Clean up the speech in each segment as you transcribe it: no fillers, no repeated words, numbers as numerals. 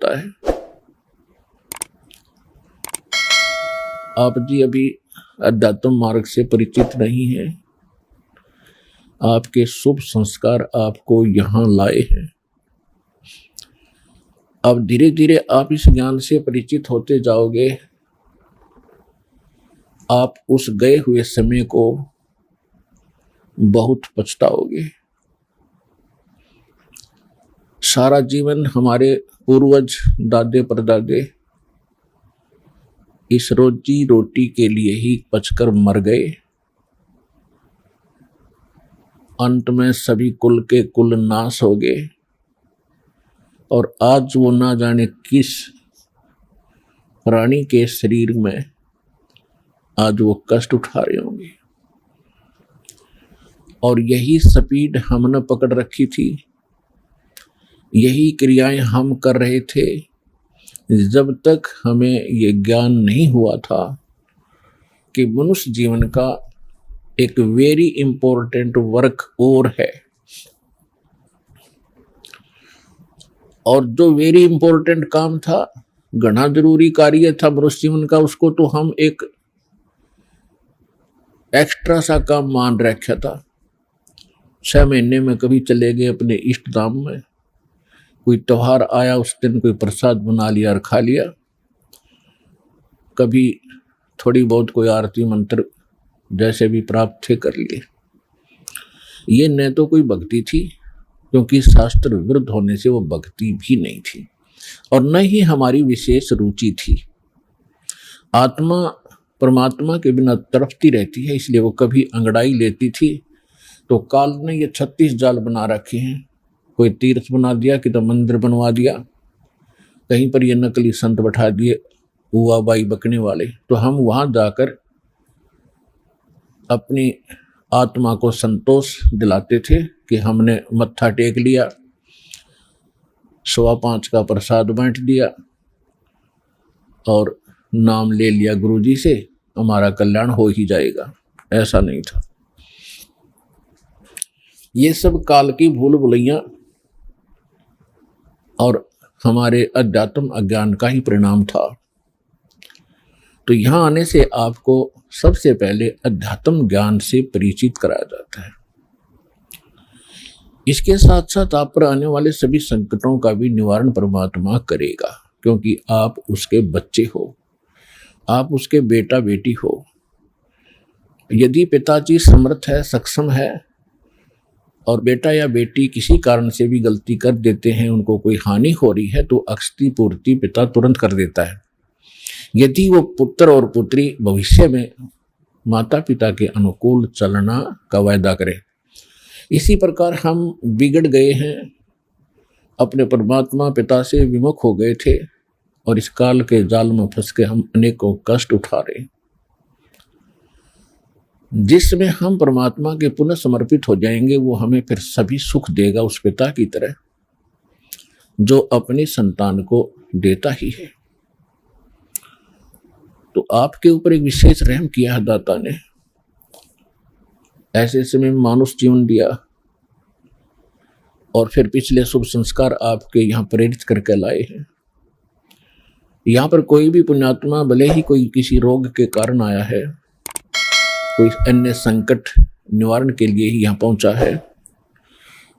जाता है। आप जी अभी अध्यात्म मार्ग से परिचित नहीं हैं। आपके शुभ संस्कार आपको यहाँ लाए हैं। अब धीरे धीरे आप इस ज्ञान से परिचित होते जाओगे। आप उस गए हुए समय को बहुत पछताओगे। सारा जीवन हमारे पूर्वज दादे परदादे इस रोजी रोटी के लिए ही पचकर मर गए। अंत में सभी कुल के कुल नाश हो गए और आज वो ना जाने किस प्राणी के शरीर में आज वो कष्ट उठा रहे होंगे। और यही स्पीड हमने पकड़ रखी थी, यही क्रियाएं हम कर रहे थे जब तक हमें ये ज्ञान नहीं हुआ था कि मनुष्य जीवन का एक वेरी इंपॉर्टेंट वर्क और है। और जो वेरी इंपॉर्टेंट काम था, घना जरूरी कार्य था मनुष्य जीवन का, उसको तो हम एक एक्स्ट्रा सा काम मान रखा था। 6 महीने में कभी चले गए अपने इष्ट धाम में, कोई त्योहार आया उस दिन कोई प्रसाद बना लिया और खा लिया, कभी थोड़ी बहुत कोई आरती मंत्र जैसे भी प्राप्त थे कर लिए। ये न तो कोई भक्ति थी, क्योंकि शास्त्र विरुद्ध होने से वो भक्ति भी नहीं थी, और न ही हमारी विशेष रुचि थी। आत्मा परमात्मा के बिना तड़पती रहती है, इसलिए वो कभी अंगड़ाई लेती थी तो काल ने ये 36 जाल बना रखे हैं। कोई तीर्थ बना दिया, कि तो मंदिर बनवा दिया, कहीं पर ये नकली संत बैठा दिए हुआ बाई बकने वाले, तो हम वहां जाकर अपनी आत्मा को संतोष दिलाते थे कि हमने मत्था टेक लिया, 5:15 का प्रसाद बांट दिया और नाम ले लिया गुरुजी से, हमारा कल्याण हो ही जाएगा। ऐसा नहीं था। ये सब काल की भूल भुलैया और हमारे अध्यात्म अज्ञान का ही परिणाम था। तो यहां आने से आपको सबसे पहले अध्यात्म ज्ञान से परिचित कराया जाता है। इसके साथ साथ आप पर आने वाले सभी संकटों का भी निवारण परमात्मा करेगा, क्योंकि आप उसके बच्चे हो, आप उसके बेटा बेटी हो। यदि पिताजी समर्थ है, सक्षम है, और बेटा या बेटी किसी कारण से भी गलती कर देते हैं, उनको कोई हानि हो रही है, तो अक्षति पूर्ति पिता तुरंत कर देता है। यदि वो पुत्र और पुत्री भविष्य में माता पिता के अनुकूल चलना का वायदा करें। इसी प्रकार हम बिगड़ गए हैं, अपने परमात्मा पिता से विमुख हो गए थे, और इस काल के जाल में फंस के हम अनेकों कष्ट उठा रहे हैं। जिसमें हम परमात्मा के पुनः समर्पित हो जाएंगे, वो हमें फिर सभी सुख देगा, उस पिता की तरह जो अपनी संतान को देता ही है। तो आपके ऊपर एक विशेष रहम किया है दाता ने, ऐसे समय में मानुष जीवन दिया, और फिर पिछले शुभ संस्कार आपके यहाँ प्रेरित करके लाए हैं। यहाँ पर कोई भी पुण्यात्मा भले ही कोई किसी रोग के कारण आया है, कोई अन्य संकट निवारण के लिए ही यहाँ पहुंचा है,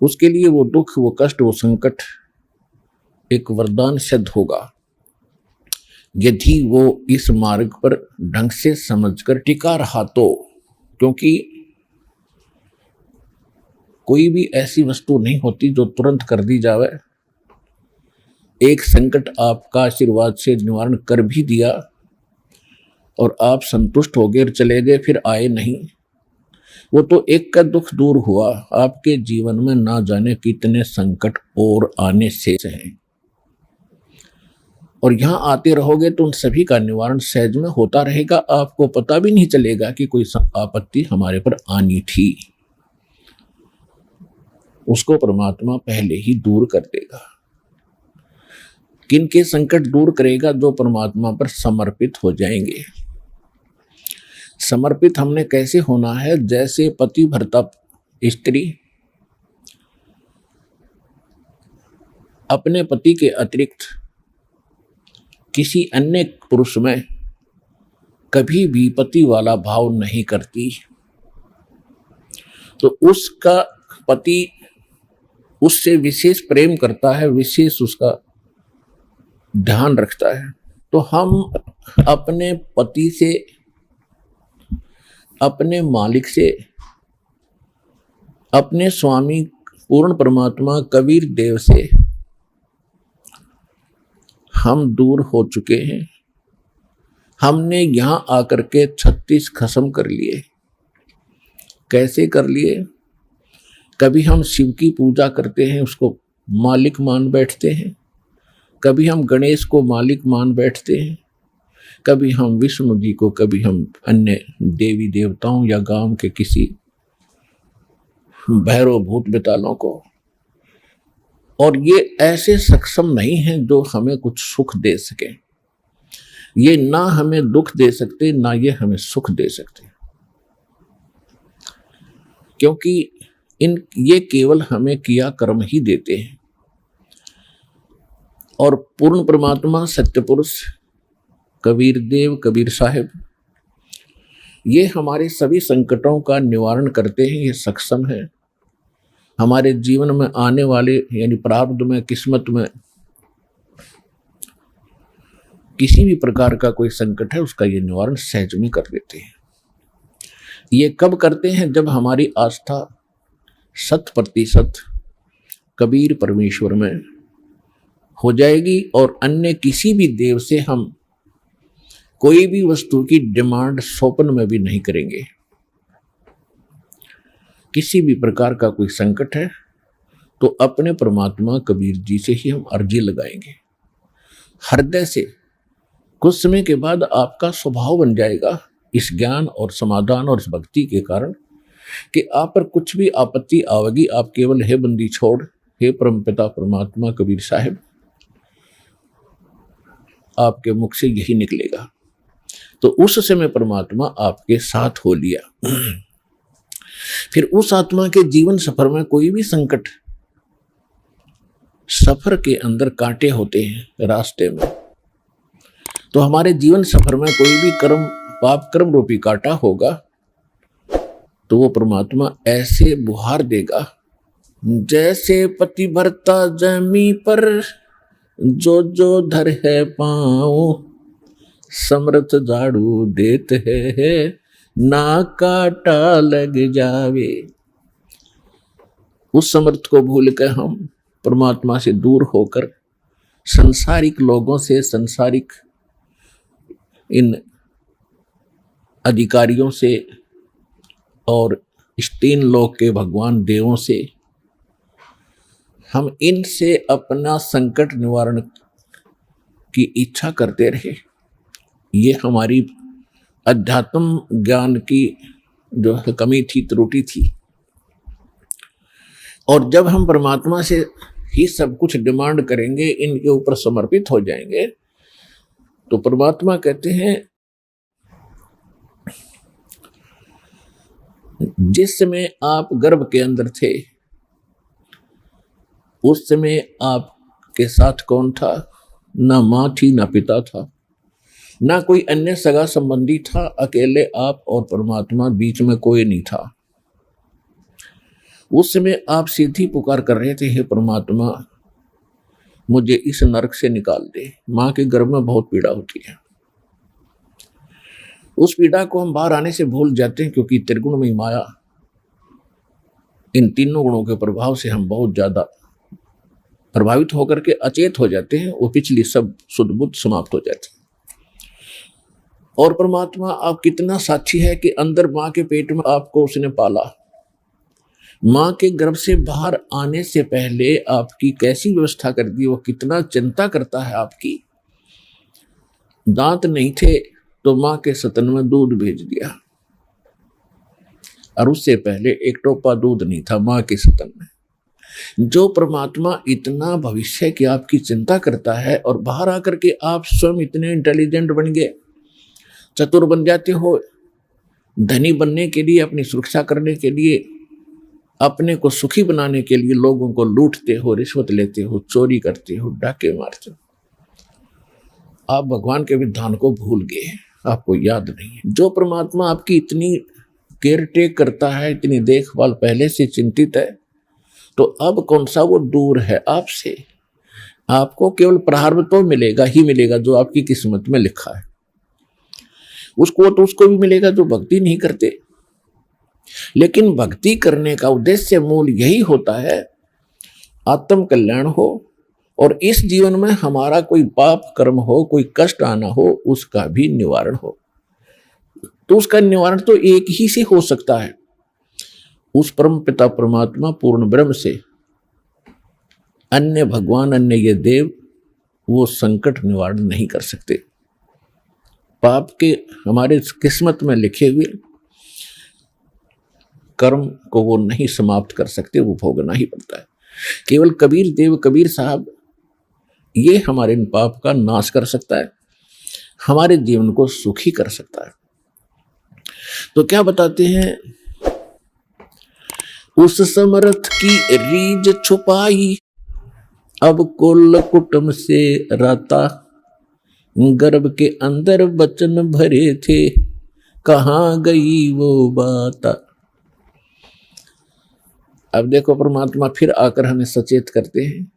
उसके लिए वो दुख, वो कष्ट, वो संकट एक वरदान सिद्ध होगा, यदि वो इस मार्ग पर ढंग से समझकर टिका रहा तो। क्योंकि कोई भी ऐसी वस्तु नहीं होती जो तुरंत कर दी जावे। एक संकट आपका आशीर्वाद से निवारण कर भी दिया और आप संतुष्ट हो गए और चले गए, फिर आए नहीं, वो तो एक का दुख दूर हुआ। आपके जीवन में ना जाने कितने संकट और आने से हैं, और यहाँ आते रहोगे तो उन सभी का निवारण सहज में होता रहेगा। आपको पता भी नहीं चलेगा कि कोई आपत्ति हमारे पर आनी थी, उसको परमात्मा पहले ही दूर कर देगा। किनके संकट दूर करेगा? जो परमात्मा पर समर्पित हो जाएंगे। समर्पित हमने कैसे होना है? जैसे पति भरता स्त्री अपने पति के अतिरिक्त किसी अन्य पुरुष में कभी भी पति वाला भाव नहीं करती, तो उसका पति उससे विशेष प्रेम करता है, विशेष उसका ध्यान रखता है। तो हम अपने पति से, अपने मालिक से, अपने स्वामी पूर्ण परमात्मा कबीर देव से हम दूर हो चुके हैं। हमने यहां आकर के 36 खत्म कर लिए। कैसे कर लिए? कभी हम शिव की पूजा करते हैं, उसको मालिक मान बैठते हैं, कभी हम गणेश को मालिक मान बैठते हैं, कभी हम विष्णु जी को, कभी हम अन्य देवी देवताओं या गांव के किसी भैरव भूत बेतालों को। और ये ऐसे सक्षम नहीं हैं जो हमें कुछ सुख दे सके। ये ना हमें दुख दे सकते, ना ये हमें सुख दे सकते, क्योंकि ये केवल हमें किया कर्म ही देते हैं। और पूर्ण परमात्मा सत्य पुरुष कबीर देव, कबीर साहिब, ये हमारे सभी संकटों का निवारण करते हैं। ये सक्षम है। हमारे जीवन में आने वाले यानी प्रारब्ध में, किस्मत में किसी भी प्रकार का कोई संकट है, उसका ये निवारण सहज में कर देते हैं। ये कब करते हैं? जब हमारी आस्था 100% कबीर परमेश्वर में हो जाएगी और अन्य किसी भी देव से हम कोई भी वस्तु की डिमांड स्वप्न में भी नहीं करेंगे। किसी भी प्रकार का कोई संकट है तो अपने परमात्मा कबीर जी से ही हम अर्जी लगाएंगे हृदय से। कुछ समय के बाद आपका स्वभाव बन जाएगा इस ज्ञान और समाधान और इस भक्ति के कारण कि आप पर कुछ भी आपत्ति आवेगी, आप केवल हे बंदी छोड़, हे परमपिता परमात्मा कबीर साहिब, आपके मुख से यही निकलेगा। तो उस समय परमात्मा आपके साथ हो लिया। फिर उस आत्मा के जीवन सफर में कोई भी संकट, सफर के अंदर कांटे होते हैं रास्ते में, तो हमारे जीवन सफर में कोई भी कर्म, पाप कर्म रूपी कांटा होगा, तो वो परमात्मा ऐसे बुहार देगा जैसे पति भरता जमी पर जो जो धर है पाँव, समर्थ झाड़ू देते है ना काटा लग जावे। उस समर्थ को भूल कर हम परमात्मा से दूर होकर संसारिक लोगों से, संसारिक इन अधिकारियों से और इस 3 लोक के भगवान देवों से, हम इनसे अपना संकट निवारण की इच्छा करते रहे। ये हमारी अध्यात्म ज्ञान की जो है कमी थी, त्रुटि थी। और जब हम परमात्मा से ही सब कुछ डिमांड करेंगे, इनके ऊपर समर्पित हो जाएंगे, तो परमात्मा कहते हैं जिस समय आप गर्भ के अंदर थे उस समय आपके साथ कौन था? ना माँ थी, ना पिता था, ना कोई अन्य सगा संबंधी था। अकेले आप और परमात्मा, बीच में कोई नहीं था। उस समय आप सीधी पुकार कर रहे थे, हे परमात्मा मुझे इस नरक से निकाल दे। माँ के गर्भ में बहुत पीड़ा होती है। उस पीड़ा को हम बाहर आने से भूल जाते हैं, क्योंकि त्रिगुणमयी माया, इन 3 गुणों के प्रभाव से हम बहुत ज्यादा प्रभावित होकर के अचेत हो जाते हैं। वो पिछली सब शुद्ध बुद्ध समाप्त हो जाती है। और परमात्मा आप कितना साक्षी है कि अंदर माँ के पेट में आपको उसने पाला। माँ के गर्भ से बाहर आने से पहले आपकी कैसी व्यवस्था कर दी, वो कितना चिंता करता है आपकी। दांत नहीं थे तो माँ के स्तन में दूध भेज दिया, और उससे पहले 1 टोपा दूध नहीं था माँ के स्तन में। जो परमात्मा इतना भविष्य की आपकी चिंता करता है, और बाहर आकर के आप स्वयं इतने इंटेलिजेंट बन गए, चतुर बन जाते हो, धनी बनने के लिए, अपनी सुरक्षा करने के लिए, अपने को सुखी बनाने के लिए लोगों को लूटते हो, रिश्वत लेते हो, चोरी करते हो, डाके मारते हो। आप भगवान के विधान को भूल गए, आपको याद नहीं है। जो परमात्मा आपकी इतनी केयर टेक करता है, इतनी देखभाल पहले से चिंतित है, तो अब कौन सा वो दूर है आपसे। आपको केवल प्रारब्ध तो मिलेगा ही मिलेगा जो आपकी किस्मत में लिखा है, उसको भी मिलेगा जो भक्ति नहीं करते। लेकिन भक्ति करने का उद्देश्य मूल यही होता है, आत्म कल्याण हो और इस जीवन में हमारा कोई पाप कर्म हो, कोई कष्ट आना हो, उसका भी निवारण हो। तो उसका निवारण तो एक ही से हो सकता है, उस परम पिता परमात्मा पूर्ण ब्रह्म से। अन्य भगवान, अन्य ये देव वो संकट निवारण नहीं कर सकते। पाप के हमारे किस्मत में लिखे हुए कर्म को वो नहीं समाप्त कर सकते, वो भोगना ही पड़ता है। केवल कबीर देव, कबीर साहब ये हमारे इन पाप का नाश कर सकता है, हमारे जीवन को सुखी कर सकता है। तो क्या बताते हैं, उस समर्थ की रीझ छुपाई, अब कुल कुटुंब से राता, गर्भ के अंदर बचन भरे थे, कहाँ गई वो बात। अब देखो परमात्मा फिर आकर हमें सचेत करते हैं,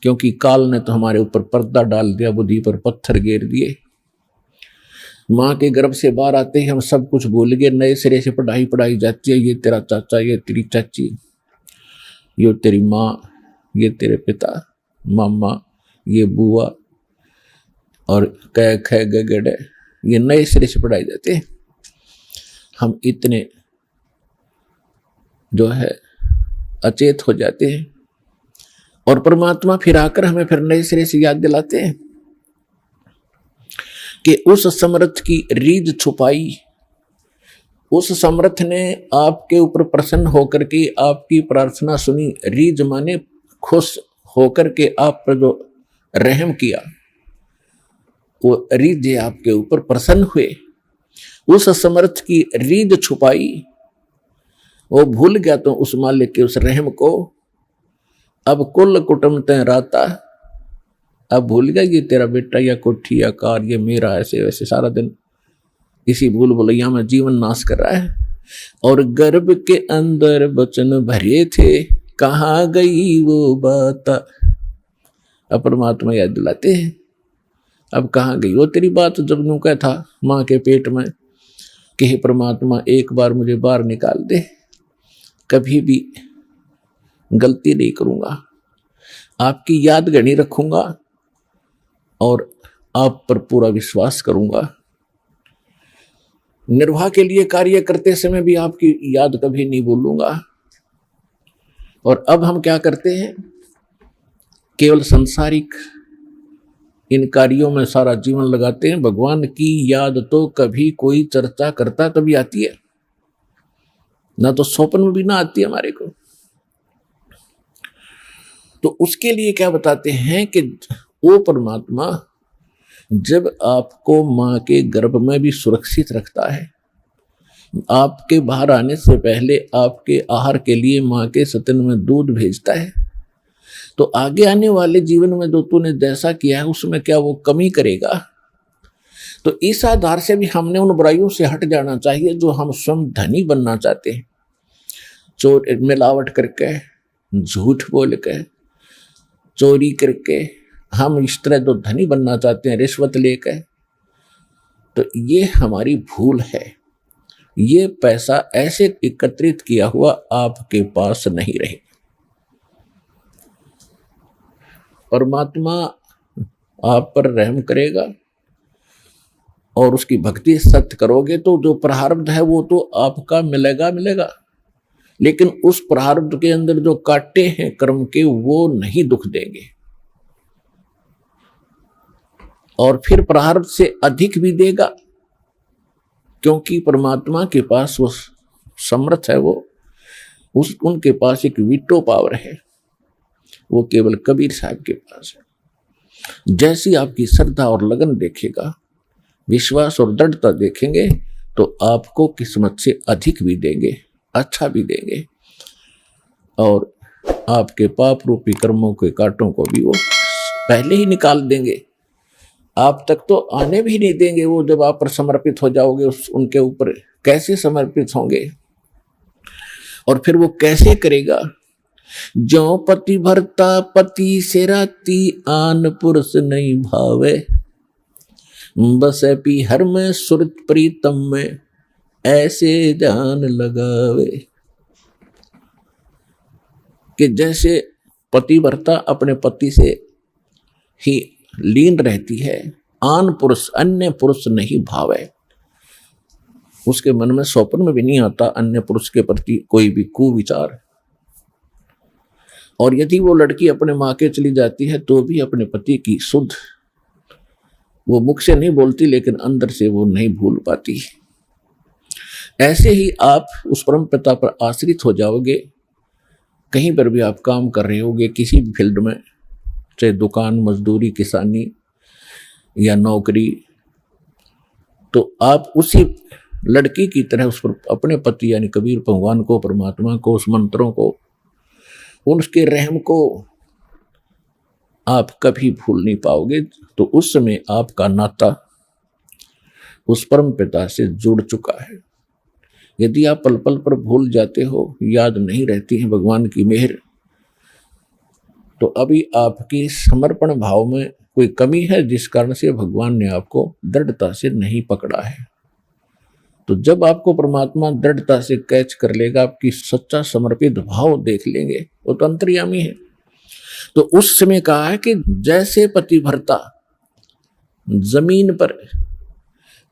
क्योंकि काल ने तो हमारे ऊपर पर्दा डाल दिया, बुद्धि पर पत्थर गेर दिए। माँ के गर्भ से बाहर आते ही हम सब कुछ भूल गए, नए सिरे से पढ़ाई जाती है। ये तेरा चाचा, ये तेरी चाची, ये तेरी माँ, ये तेरे पिता, मामा, ये बुआ और कै ख ग गड़े, ये नए सिरे से पढ़ाई जाते हैं। हम इतने जो है अचेत हो जाते हैं, और परमात्मा फिर आकर हमें फिर नए सिरे से याद दिलाते हैं कि उस समर्थ की रीझ छुपाई। उस समर्थ ने आपके ऊपर प्रसन्न होकर के आपकी प्रार्थना सुनी। रीझ माने खुश होकर के आप पर जो रहम किया, वो रीझ आपके ऊपर प्रसन्न हुए। उस समर्थ की रीझ छुपाई, वो भूल गया तो उस मालिक के उस रहम को। अब कुल कुटुंब तय राता, अब भूल गया ये तेरा बेटा या कोठी या कार, ये मेरा, ऐसे वैसे सारा दिन इसी भूल भुलैया में जीवन नाश कर रहा है। और गर्भ के अंदर बचन भरे थे, कहाँ गई वो बात। अब परमात्मा याद दिलाते हैं, अब कहाँ गई वो तेरी बात जब यूं कहा था माँ के पेट में कि हे परमात्मा एक बार मुझे बाहर निकाल दे, कभी भी गलती नहीं करूंगा, आपकी याद गणी रखूंगा और आप पर पूरा विश्वास करूंगा। निर्वाह के लिए कार्य करते समय भी आपकी याद कभी नहीं भूलूंगा। और अब हम क्या करते हैं, केवल संसारिक इन कार्यों में सारा जीवन लगाते हैं। भगवान की याद तो कभी कोई चर्चा करता तभी आती है, ना तो स्वप्न में भी ना आती है हमारे को। तो उसके लिए क्या बताते हैं कि वो परमात्मा जब आपको माँ के गर्भ में भी सुरक्षित रखता है, आपके बाहर आने से पहले आपके आहार के लिए माँ के स्तन में दूध भेजता है, तो आगे आने वाले जीवन में जो तूने जैसा किया है उसमें क्या वो कमी करेगा। तो इस आधार से भी हमने उन बुराइयों से हट जाना चाहिए जो हम स्वयं धनी बनना चाहते हैं। चोर मिलावट करके, झूठ बोल के, चोरी करके हम इस तरह जो धनी बनना चाहते हैं, रिश्वत लेकर, तो ये हमारी भूल है। ये पैसा ऐसे एकत्रित किया हुआ आपके पास नहीं रहे। परमात्मा आप पर रहम करेगा और उसकी भक्ति सत्य करोगे तो जो प्रारब्ध है वो तो आपका मिलेगा, लेकिन उस प्रारब्ध के अंदर जो कांटे हैं कर्म के वो नहीं दुख देंगे, और फिर प्रारब्ध से अधिक भी देगा, क्योंकि परमात्मा के पास वो समर्थ है, वो उनके पास एक वीटो पावर है, वो केवल कबीर साहब के पास है। जैसी आपकी श्रद्धा और लगन देखेगा, विश्वास और दृढ़ता देखेंगे, तो आपको किस्मत से अधिक भी देंगे, अच्छा भी देंगे, और आपके पाप रूपी कर्मों के कांटों को भी वो पहले ही निकाल देंगे। आप तक तो आने भी नहीं देंगे वो, जब आप पर समर्पित हो जाओगे उनके ऊपर। कैसे समर्पित होंगे? और फिर वो कैसे करेगा? जो पति भरता पति से राती, आन पुरुष नहीं भावे, बसे पी हर में सुरत प्रीतम में, ऐसे ध्यान लगावे। कि जैसे पतिव्रता अपने पति से ही लीन रहती है, आन पुरुष अन्य पुरुष नहीं भावे, उसके मन में स्वप्न में भी नहीं आता अन्य पुरुष के प्रति कोई भी कुविचार। और यदि वो लड़की अपने माँ के चली जाती है तो भी अपने पति की सुध वो मुख से नहीं बोलती, लेकिन अंदर से वो नहीं भूल पाती। ऐसे ही आप उस परम पिता पर आश्रित हो जाओगे। कहीं पर भी आप काम कर रहे होगे, किसी भी फील्ड में, चाहे दुकान, मजदूरी, किसानी या नौकरी, तो आप उसी लड़की की तरह उस पर अपने पति यानी कबीर भगवान को, परमात्मा को, उस मंत्रों को, उसके रहम को आप कभी भूल नहीं पाओगे। तो उस समय आपका नाता उस परम पिता से जुड़ चुका है। यदि आप पल पल पर भूल जाते हो, याद नहीं रहती है भगवान की मेहर, तो अभी आपकी समर्पण भाव में कोई कमी है, जिस कारण से भगवान ने आपको दृढ़ता से नहीं पकड़ा है। तो जब आपको परमात्मा दृढ़ता से कैच कर लेगा, आपकी सच्चा समर्पित भाव देख लेंगे, वो तो अंतर्यामी है। तो उस समय कहा है कि जैसे पतिव्रता जमीन पर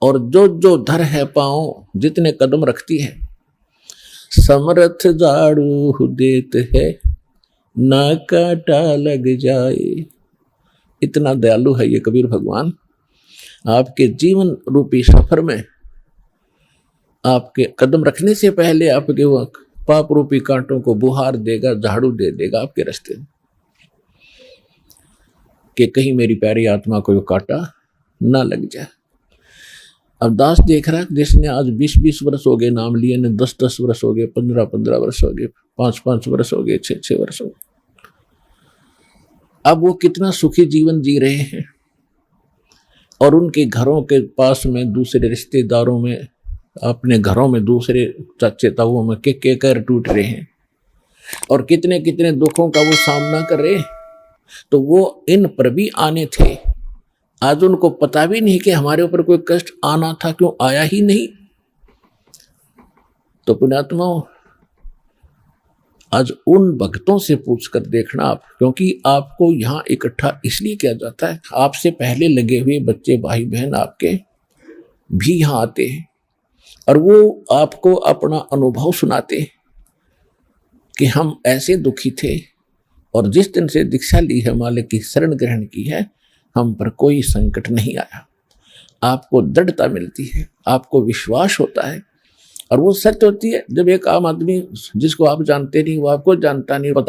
और जो जो धर है पांव, जितने कदम रखती है, समर्थ झाड़ू देत है, ना कांटा लग जाए। इतना दयालु है ये कबीर भगवान। आपके जीवन रूपी सफर में आपके कदम रखने से पहले आपके वो पाप रूपी कांटों को बुहार देगा, झाड़ू दे देगा आपके रास्ते में, कि कहीं मेरी प्यारी आत्मा को कांटा ना लग जाए। अब दास देख रहा है, जिसने आज 20-20 वर्ष हो गए नाम लिए, ने 10-10 वर्ष हो गए, 15-15 वर्ष हो गए, 5-5 वर्ष हो गए, 6-6 वर्ष हो गए, अब वो कितना सुखी जीवन जी रहे हैं। और उनके घरों के पास में, दूसरे रिश्तेदारों में, अपने घरों में दूसरे चाचे ताऊओं में के कर टूट रहे हैं, और कितने कितने दुखों का वो सामना कर रहे हैं। तो वो इन पर भी आने थे, आज उनको पता भी नहीं कि हमारे ऊपर कोई कष्ट आना था, क्यों आया ही नहीं। तो पुण्यात्माओं, आज उन भक्तों से पूछकर देखना आप, क्योंकि आपको यहां इकट्ठा इसलिए किया जाता है, आपसे पहले लगे हुए बच्चे, भाई बहन आपके भी यहां आते हैं, और वो आपको अपना अनुभव सुनाते हैं कि हम ऐसे दुखी थे, और जिस दिन से दीक्षा ली है, मालिक की शरण ग्रहण की है, हम पर कोई संकट नहीं आया। आपको दृढ़ता मिलती है, आपको विश्वास होता है, और वो सच होती है। जब एक आम आदमी जिसको आप जानते नहीं, वो आपको जानता नहीं, पता